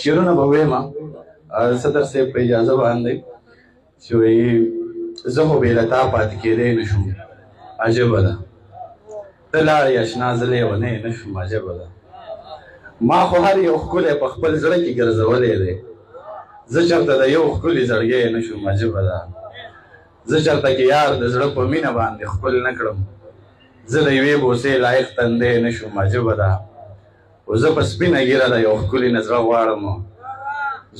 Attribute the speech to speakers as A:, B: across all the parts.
A: شعرونه به ویمه صدر صاحب په اجازه باندې چې وایي زه خو بې له تا پاتې کېدی نه شم عجبه ده ته لاړې اشنا زه لیونی نه شم عجبه ده ما خو هر یو ښکلی په خپل زړه کې ګرځولی دی زه چېرته د یو ښکلي زړګی نه شم عجبه ده زه چېرته کې یار د زړه په مینه باندې ښکل نه کړم زه د یوې بوسې لایق تندی نه شم عجبه ده خو زه په سپینه ږیره د یو ښکلي نه زړه غواړم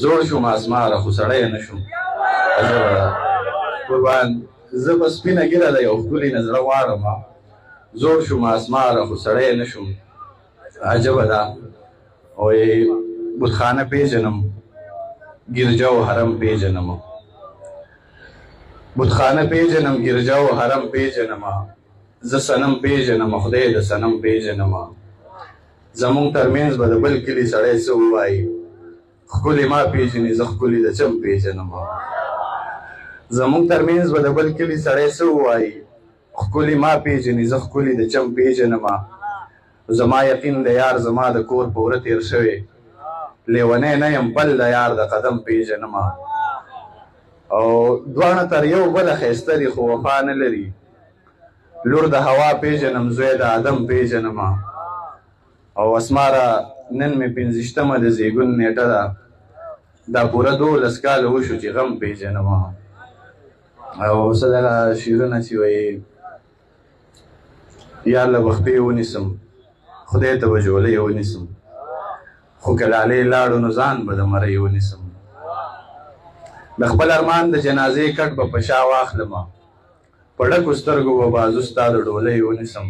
A: زوړ شوم اسماره خو سړی نه شم عجبه ده قربان زه په سپینه ږیره د یو ښکلي نه زړه غواړم زوړ شوم اسماره خو سړی نه شم عجبه ده وایي بتخانه پېژنم ګرجه او حرم پېژنم بتخانه پېژنم ګرجه او حرم پېژنم زه صنم پېژنم خدای د صنم پېژنم زمونږ ترمنځ به د بل کلي سړی څه ووایي ښکلي ما پېژني زه ښکلي د چم پېژنم زمونږ ترمنځ به د بل کلي سړی څه ووایي ښکلي ما پېژني زه ښکلي د چم پېژنم زما یقین د یار زما د کور په وره تېر شوی لیونی نه یم بل د یار د قدم پېژنم او دواړه تر یو بله ښایسته دي خو وفا نه لري لور د هوا پېژنم زوی د ادم پېژنم او اسماره نن مې پنځشتمه د زیږون نیټه ده دا پوره 12 کاله وشو چې غم پېژنم او څه دغه شعرونه چې وایي یار له بختې ونیسم خدای ته به جولۍ ونیسم خو که لالې لاړو نو ځان به د مرۍ ونیسم د خپل ارمان د جنازې کټ به په شا واخلمه په ډکو سترګو به بازو ستا د ډولۍ ونیسم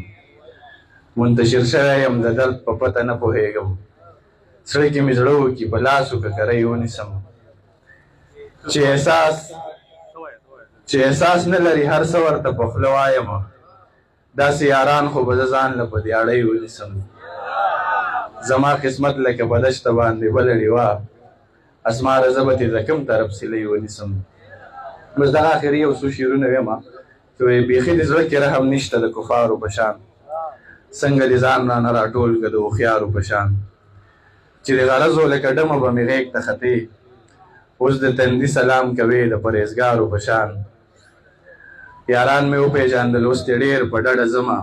A: منتشر شوی یم د درد په پته نه پوهېږم زړه کې مې زړه وکړي په لاسو ککرۍ ونیسم چې احساس نه لري هر څه ورته په خوله وایم داسې یاران خو به زه ځان له په دیاړۍ ونیسم زما قسمت لکه په دشته باندې بله ډېوه اسماره زه به ترې د کوم طرف سیلۍ ونیسم بس دغه اخري یو څو شعرونه ویمه چې وایي بیخي د زړه کې رحم نشته د کفارو په شان څنګه دې ځان رانه راټول که د هوښیارو په شان چې د غرضو لکه ډمه به مې غېږ ته ختې اوس د تندي سلام کوې د پرهېزګارو په شان یاران مې وپېژندل اوس دې ډېر په ډډه ځمه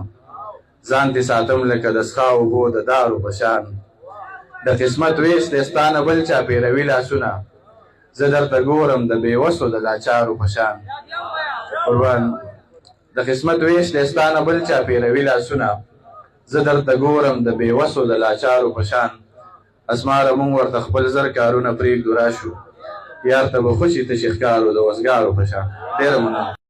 A: ځان دې ساتم لکه د څښا اوبو د دارو په شان د قسمت ویش دی ستا نه بل چا پیروي لاسونه زه درته ګورم د بېوسو د لاچارو په شان قربان د قسمت ویش دی ستا نه بل چا پیروي لاسونه زه درته ګورم د بېوسو د لاچارو په شان اسماره مونږ ورته خپل زر کارونه پرېږدو راشو یار ته به خوشي تشي ښکارو د وزګارو په شان ډېره مننه